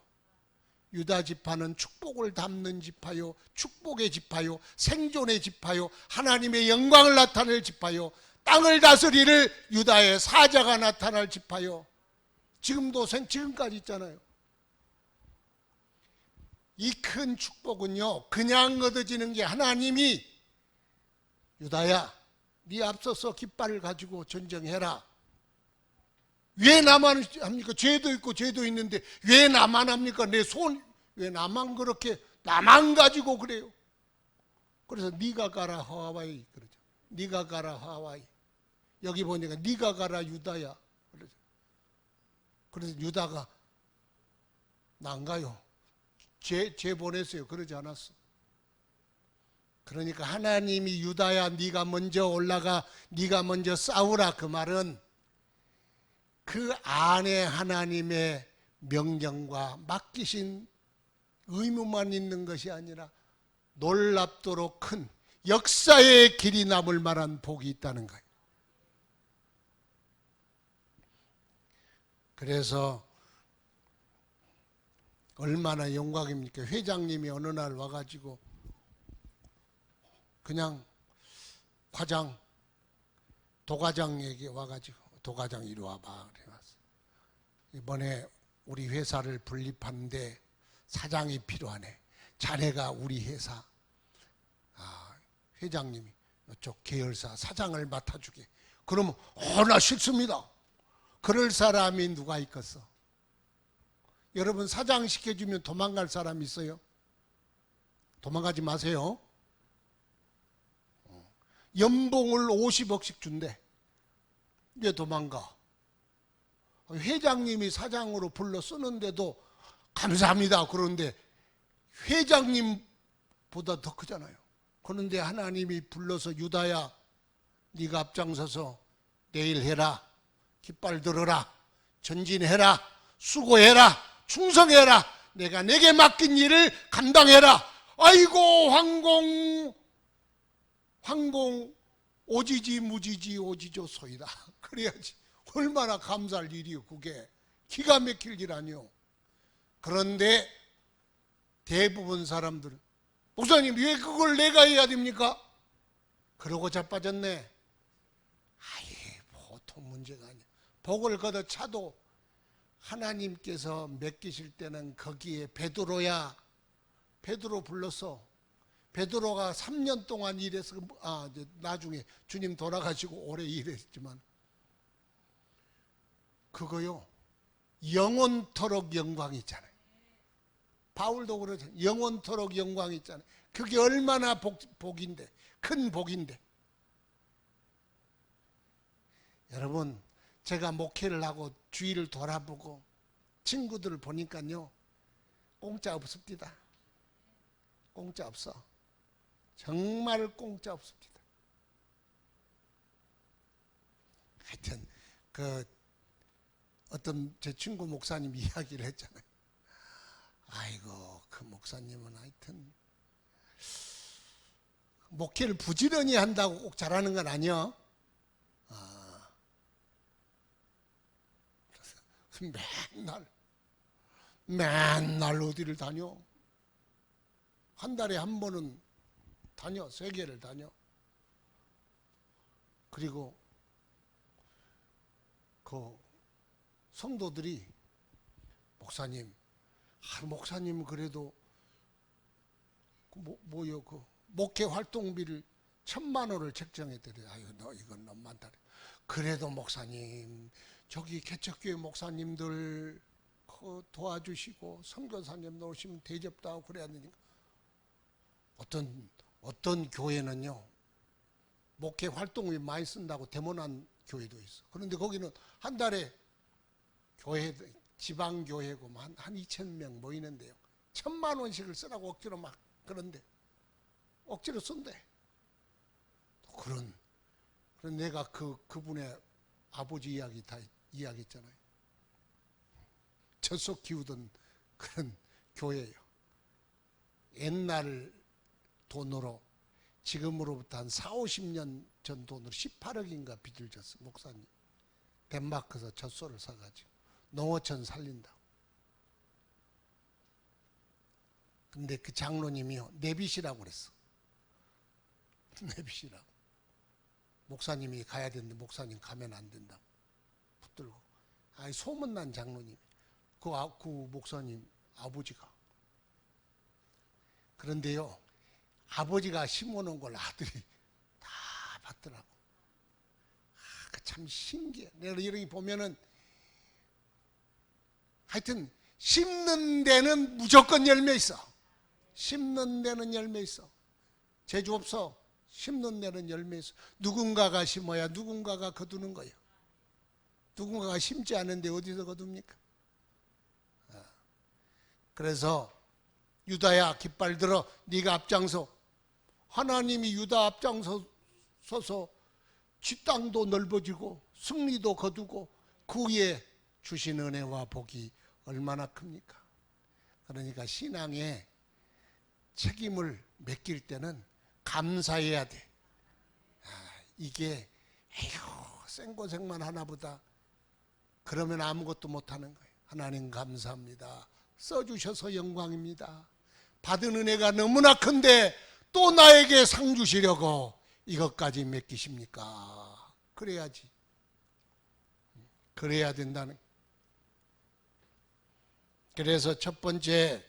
유다 지파는 축복을 담는 지파요, 축복의 지파요, 생존의 지파요, 하나님의 영광을 나타낼 지파요, 땅을 다스리를 유다의 사자가 나타날 지파요. 지금까지 있잖아요. 이 큰 축복은요, 그냥 얻어지는 게, 하나님이 유다야 네 앞서서 깃발을 가지고 전쟁해라. 왜 나만 합니까? 죄도 있고 죄도 있는데 왜 나만 합니까? 왜 나만 그렇게 나만 가지고 그래요? 그래서 네가 가라 하와이 그러죠. 네가 가라 하와이. 여기 보니까 네가 가라 유다야 그러죠. 그래서 유다가 난 가요. 죄 보냈어요. 그러지 않았어. 그러니까 하나님이 유다야 네가 먼저 올라가, 네가 먼저 싸우라, 그 말은 그 안에 하나님의 명령과 맡기신 의무만 있는 것이 아니라 놀랍도록 큰 역사의 길이 남을 만한 복이 있다는 거예요. 그래서 얼마나 영광입니까? 회장님이 어느 날 와가지고 그냥 도과장에게 와가지고, 도과장 이리 와봐 그래왔어. 이번에 우리 회사를 분립하는데 사장이 필요하네. 자네가 우리 회사 회장님이 이쪽 계열사 사장을 맡아주게. 그러면 나 싫습니다. 그럴 사람이 누가 있겠어? 여러분, 사장 시켜주면 도망갈 사람 있어요? 도망가지 마세요. 연봉을 50억씩 준대. 왜 도망가? 회장님이 사장으로 불러 쓰는데도 감사합니다. 그런데 회장님보다 더 크잖아요. 그런데 하나님이 불러서 유다야 네가 앞장서서 내일 해라. 깃발 들어라. 전진해라. 수고해라. 충성해라. 내가 내게 맡긴 일을 감당해라. 아이고 황공 오지지 무지지 오지조소이다. 그래야지. 얼마나 감사할 일이요. 그게 기가 막힐 일 아니요. 그런데 대부분 사람들은 목사님 왜 그걸 내가 해야 됩니까? 그러고 자빠졌네. 보통 문제가 아니야. 복을 걷어 차도 하나님께서 맡기실 때는 거기에 베드로야. 베드로 불렀어. 베드로가 3년 동안 일해서 나중에 주님 돌아가시고 오래 일했지만 그거요 영원토록 영광이 있잖아요. 바울도 그러죠. 영원토록 영광이 있잖아요. 그게 얼마나 복인데, 큰 복인데. 여러분, 제가 목회를 하고 주위를 돌아보고 친구들을 보니까요 공짜 없습니다. 공짜 없어. 정말 공짜 없습니다. 하여튼 어떤 제 친구 목사님 이야기를 했잖아요. 아이고 그 목사님은 하여튼 목회를 부지런히 한다고 꼭 잘하는 건 아니야. 그래서 맨날 어디를 다녀. 한 달에 한 번은 다녀. 세계를 다녀. 그리고 그 성도들이 목사님 그래도 그 목회 활동비를 1,000만 원을 책정해 드려요. 아유, 너 이건 너무 많다. 그래도 목사님, 저기 개척교회 목사님들 도와주시고 선교사님 오시면 대접도 하고 그래야 되니까. 어떤 교회는요, 목회 활동비 많이 쓴다고 대모난 교회도 있어. 그런데 거기는 한 달에 지방 교회고 한 2,000명 모이는데요, 1,000만 원씩을 쓰라고 억지로 막 그런데 억지로 쓴대. 그런 내가 그분의 아버지 이야기 다 이야기했잖아요. 젖속 키우던 그런 교회예요. 옛날 돈으로 지금으로부터 한 40-50년 전 돈으로 18억인가 빚을 졌어, 목사님. 덴마크에서 젖소를 사가지고 농어촌 살린다고. 근데 그 장로님이요, 내빚이라고 그랬어. 내빚이라고. 목사님이 가야 되는데 목사님 가면 안 된다고 붙들고. 아니, 소문난 장로님. 그 목사님 아버지가. 그런데요, 아버지가 심어놓은 걸 아들이 다 받더라고. 참 신기해. 내가 이런 거 보면은 하여튼 심는 데는 무조건 열매 있어. 심는 데는 열매 있어. 재주 없어. 심는 데는 열매 있어. 누군가가 심어야 누군가가 거두는 거예요. 누군가가 심지 않은데 어디서 거둡니까? 그래서 유다야, 깃발 들어. 네가 앞장서. 하나님이 유다 앞장서서 지 땅도 넓어지고 승리도 거두고 그 위에 주신 은혜와 복이 얼마나 큽니까? 그러니까 신앙에 책임을 맡길 때는 감사해야 돼. 이게 생고생만 하나보다 그러면 아무것도 못하는 거예요. 하나님 감사합니다. 써주셔서 영광입니다. 받은 은혜가 너무나 큰데 또 나에게 상 주시려고 이것까지 맡기십니까? 그래야지. 그래야 된다는. 그래서 첫 번째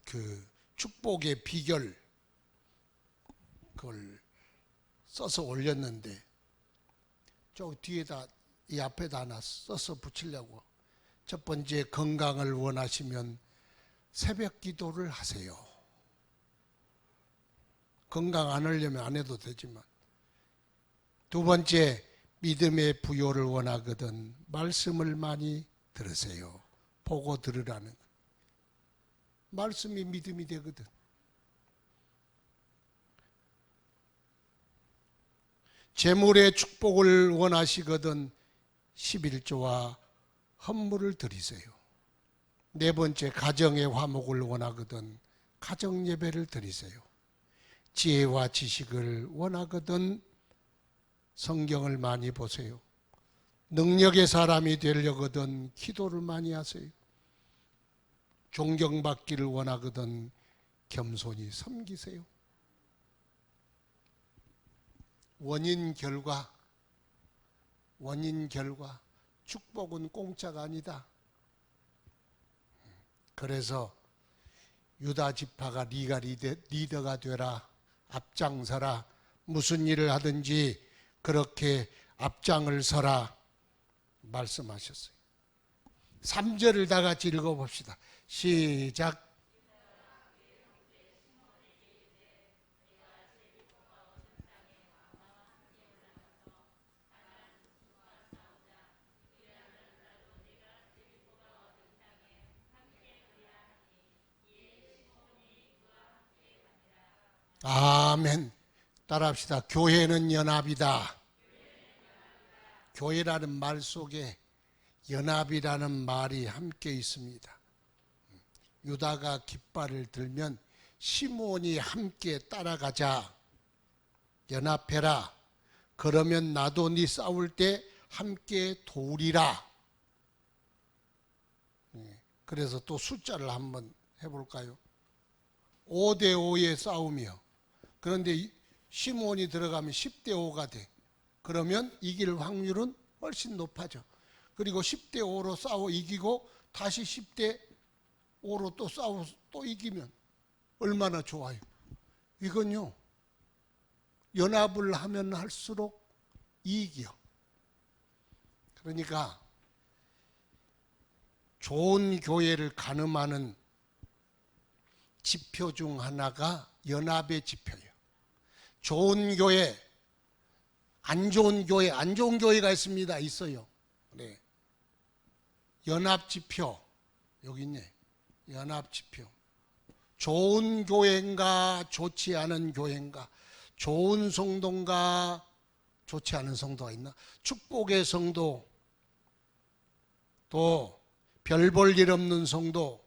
그 축복의 비결, 그걸 써서 올렸는데 저 뒤에다, 이 앞에다 하나 써서 붙이려고. 첫 번째, 건강을 원하시면 새벽 기도를 하세요. 건강 안 하려면 안 해도 되지만. 두 번째, 믿음의 부요를 원하거든 말씀을 많이 들으세요. 보고 들으라는 거. 말씀이 믿음이 되거든. 재물의 축복을 원하시거든 11조와 헌물을 드리세요. 네 번째, 가정의 화목을 원하거든 가정 예배를 드리세요. 지혜와 지식을 원하거든 성경을 많이 보세요. 능력의 사람이 되려거든 기도를 많이 하세요. 존경받기를 원하거든 겸손히 섬기세요. 원인 결과, 축복은 공짜가 아니다. 그래서 유다 지파가 네가 리더가 되라, 앞장서라, 무슨 일을 하든지 그렇게 앞장을 서라 말씀하셨어요. 3절을 다 같이 읽어봅시다. 시작. 아멘. 따라합시다. 교회는 연합이다. 교회라는 말 속에 연합이라는 말이 함께 있습니다. 유다가 깃발을 들면 시므온이 함께 따라가자. 연합해라. 그러면 나도 네 싸울 때 함께 도우리라. 그래서 또 숫자를 한번 해볼까요? 5대5의 싸움이요. 그런데 시므온이 들어가면 10대5가 돼. 그러면 이길 확률은 훨씬 높아져. 그리고 10대 5로 싸워 이기고 다시 10대 5로 또 싸워 또 이기면 얼마나 좋아요. 이건요, 연합을 하면 할수록 이익이요. 그러니까 좋은 교회를 가늠하는 지표 중 하나가 연합의 지표예요. 좋은 교회, 안 좋은 교회, 안 좋은 교회가 있습니다. 있어요. 네. 연합 지표, 여기 있네. 연합 지표. 좋은 교회인가, 좋지 않은 교회인가, 좋은 성도인가, 좋지 않은 성도가 있나? 축복의 성도, 또 별 볼 일 없는 성도,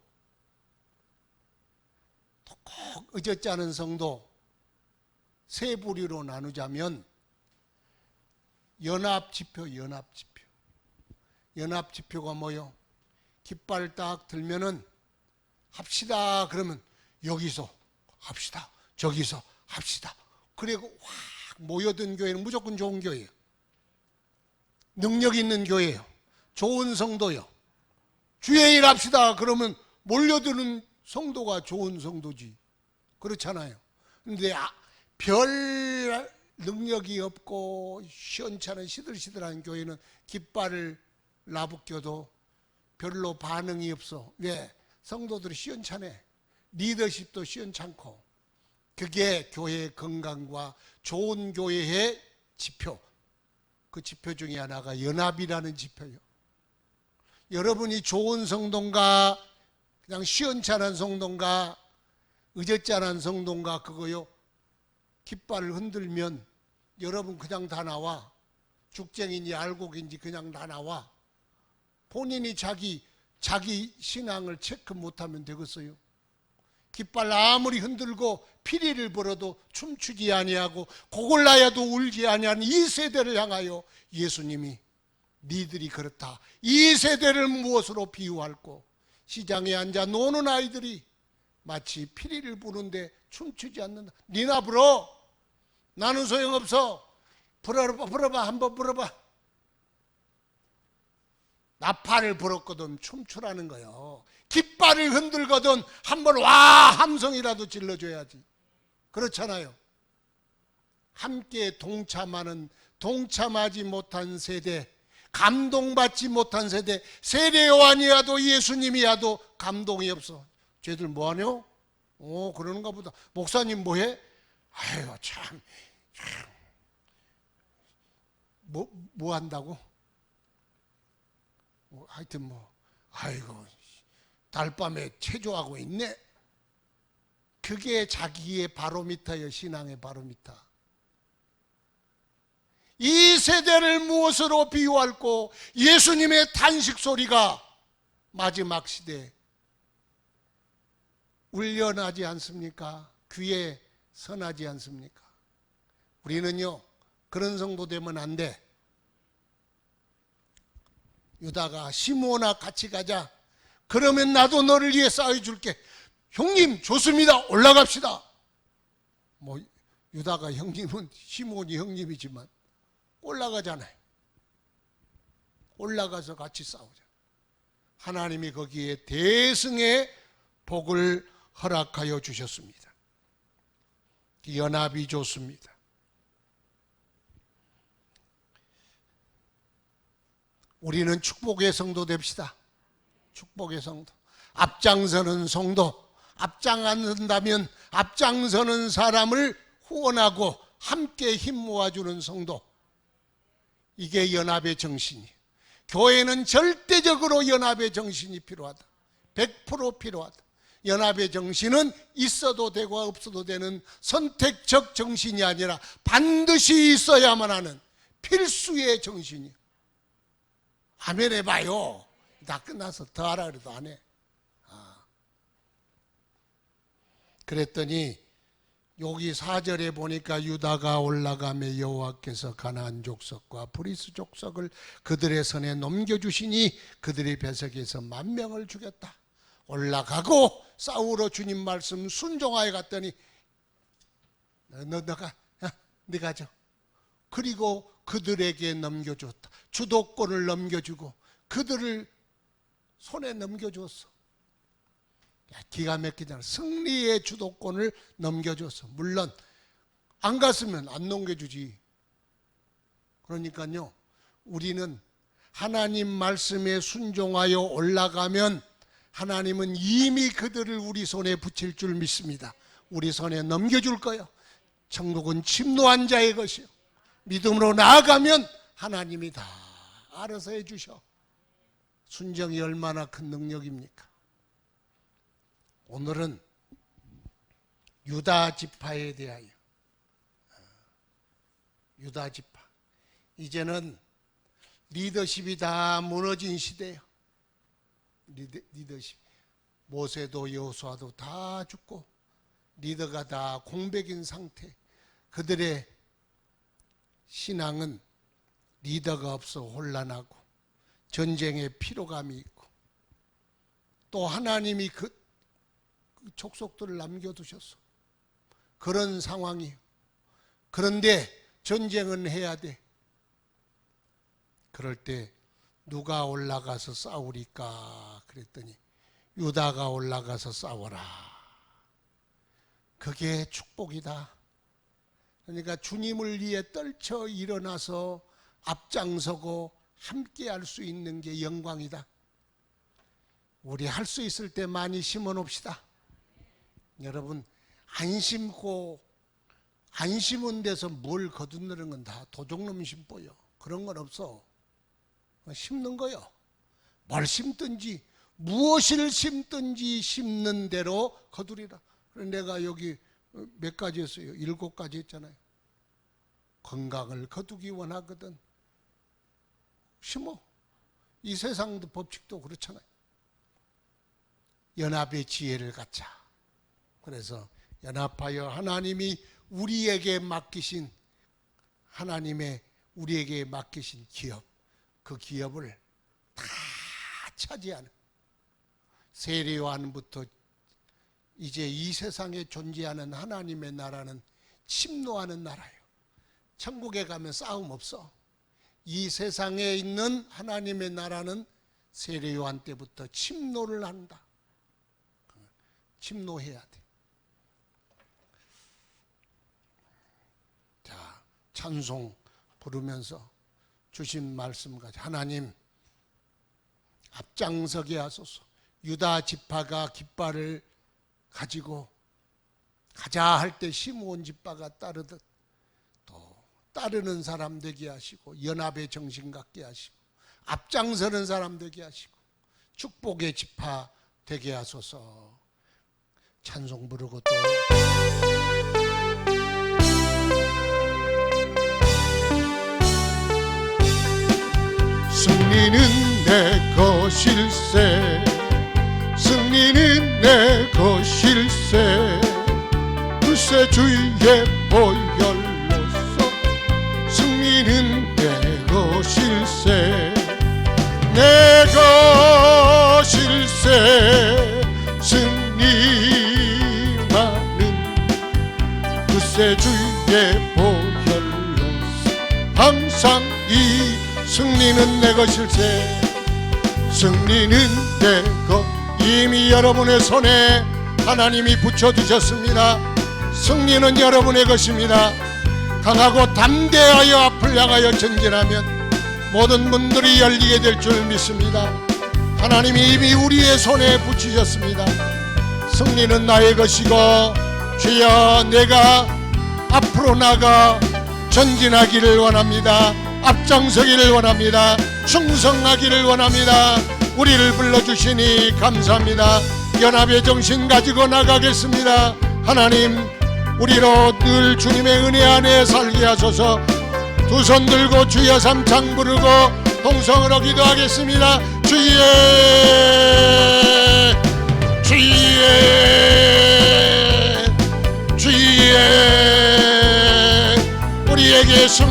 또 꼭 의젓지 않은 성도, 세 부류로 나누자면 연합지표, 연합지표. 연합지표가 뭐요? 깃발 딱 들면은 합시다 그러면 여기서 합시다, 저기서 합시다. 그리고 확 모여든 교회는 무조건 좋은 교회예요. 능력 있는 교회예요. 좋은 성도요. 주의 일 합시다 그러면 몰려드는 성도가 좋은 성도지. 그렇잖아요. 그런데 별 능력이 없고 시원찮은 시들시들한 교회는 깃발을 나부껴도 별로 반응이 없어. 왜? 성도들이 시원찮아. 리더십도 시원찮고. 그게 교회의 건강과 좋은 교회의 지표. 그 지표 중에 하나가 연합이라는 지표예요. 여러분이 좋은 성도인가, 그냥 시원찮은 성도인가, 의젓지 않은 성도인가, 그거요. 깃발을 흔들면 여러분 그냥 다 나와. 죽쟁인지 알곡인지 그냥 다 나와. 본인이 자기 신앙을 체크 못하면 되겠어요. 깃발 아무리 흔들고 피리를 불어도 춤추지 아니하고 곡을 나야도 울지 아니하는 이 세대를 향하여 예수님이 니들이 그렇다. 이 세대를 무엇으로 비유할꼬? 시장에 앉아 노는 아이들이 마치 피리를 부는데 춤추지 않는다. 니나 불어. 나는 소용없어. 불어봐. 한번 불어봐. 나팔을 불었거든 춤추라는 거예요. 깃발을 흔들거든 한번 와 함성이라도 질러줘야지. 그렇잖아요. 함께 동참하지 못한 세대, 감동받지 못한 세대, 세례요한이야도 예수님이야도 감동이 없어. 쟤들 뭐하냐? 그러는가 보다. 목사님 뭐해? 아이고 참 뭐 한다고? 하여튼 아이고 달밤에 체조하고 있네. 그게 자기의 바로미터예요. 신앙의 바로미터. 이 세대를 무엇으로 비유할꼬? 예수님의 탄식 소리가 마지막 시대에 울려나지 않습니까? 귀에 선하지 않습니까? 우리는요 그런 성도 되면 안 돼. 유다가 시므온아 같이 가자. 그러면 나도 너를 위해 쌓여줄게. 형님 좋습니다. 올라갑시다. 유다가 형님은 시므온이 형님이지만 올라가잖아요. 올라가서 같이 싸우자. 하나님이 거기에 대승의 복을 허락하여 주셨습니다. 연합이 좋습니다. 우리는 축복의 성도 됩시다. 축복의 성도. 앞장서는 성도. 앞장한다면 앞장서는 사람을 후원하고 함께 힘 모아주는 성도. 이게 연합의 정신이에요. 교회는 절대적으로 연합의 정신이 필요하다. 100% 필요하다. 연합의 정신은 있어도 되고 없어도 되는 선택적 정신이 아니라 반드시 있어야만 하는 필수의 정신이에요. 아멘 해봐요. 다 끝나서 더 하라 그래도 안 해. 그랬더니 여기 4절에 보니까 유다가 올라가며 여호와께서 가나안 족속과 브리스 족속을 그들의 손에 넘겨주시니 그들의 배석에서 10,000명을 죽였다. 올라가고 싸우러 주님 말씀 순종하여 갔더니 네가 줘. 그리고 그들에게 넘겨줬다. 주도권을 넘겨주고 그들을 손에 넘겨줬어. 기가 막히잖아. 승리의 주도권을 넘겨줬어. 물론 안 갔으면 안 넘겨주지. 그러니까요, 우리는 하나님 말씀에 순종하여 올라가면 하나님은 이미 그들을 우리 손에 붙일 줄 믿습니다. 우리 손에 넘겨줄 거예요. 천국은 침노한 자의 것이요, 믿음으로 나아가면 하나님이 다 알아서 해주셔. 순종이 얼마나 큰 능력입니까? 오늘은 유다 지파에 대하여, 유다 지파, 이제는 리더십이 다 무너진 시대예요. 리더십, 모세도 여호수아도 다 죽고 리더가 다 공백인 상태. 그들의 신앙은 리더가 없어 혼란하고 전쟁의 피로감이 있고, 또 하나님이 그 족속들을 남겨두셨어. 그런 상황이에요. 그런데 전쟁은 해야 돼. 그럴 때 누가 올라가서 싸우리까 그랬더니 유다가 올라가서 싸워라. 그게 축복이다. 그러니까 주님을 위해 떨쳐 일어나서 앞장서고 함께 할 수 있는 게 영광이다. 우리 할 수 있을 때 많이 심어 놓읍시다. 여러분, 안 심고 안 심은 데서 뭘 거둔느는 건 다 도둑놈 심보요. 그런 건 없어. 심는 거요. 뭘 심든지 무엇을 심든지 심는 대로 거두리라. 내가 여기 몇 가지 했어요? 7가지 했잖아요. 건강을 거두기 원하거든 심어. 이 세상도 법칙도 그렇잖아요. 연합의 지혜를 갖자. 그래서 연합하여 하나님이 우리에게 맡기신, 하나님의 우리에게 맡기신 기업, 그 기업을 다 차지하는, 세례요한부터 이제 이 세상에 존재하는 하나님의 나라는 침노하는 나라예요. 천국에 가면 싸움 없어. 이 세상에 있는 하나님의 나라는 세례요한 때부터 침노를 한다. 침노해야 돼. 자, 찬송 부르면서 주신 말씀까지, 하나님 앞장서게 하소서. 유다 지파가 깃발을 가지고 가자 할 때 시므온 지파가 따르듯 또 따르는 사람 되게 하시고, 연합의 정신 갖게 하시고, 앞장서는 사람 되게 하시고, 축복의 지파 되게 하소서. 찬송 부르고 또 승리는 내 것일세, 승리는 내 것일세. 글쎄 주의 보혈로서 승리는 내 것일세, 내 것일세. 승리만은 글쎄 주의 보혈로서 항상 이 승리는 내 것일세. 승리는 내 것, 이미 여러분의 손에 하나님이 붙여두셨습니다. 승리는 여러분의 것입니다. 강하고 담대하여 앞을 향하여 전진하면 모든 문들이 열리게 될 줄 믿습니다. 하나님이 이미 우리의 손에 붙이셨습니다. 승리는 나의 것이고, 주여 내가 앞으로 나가 전진하기를 원합니다. 앞장서기를 원합니다. 충성하기를 원합니다. 우리를 불러주시니 감사합니다. 연합의 정신 가지고 나가겠습니다. 하나님, 우리로 늘 주님의 은혜 안에 살게 하소서. 두 손 들고 주여 삼창 부르고 동성으로 기도하겠습니다. 주의 우리에게 승리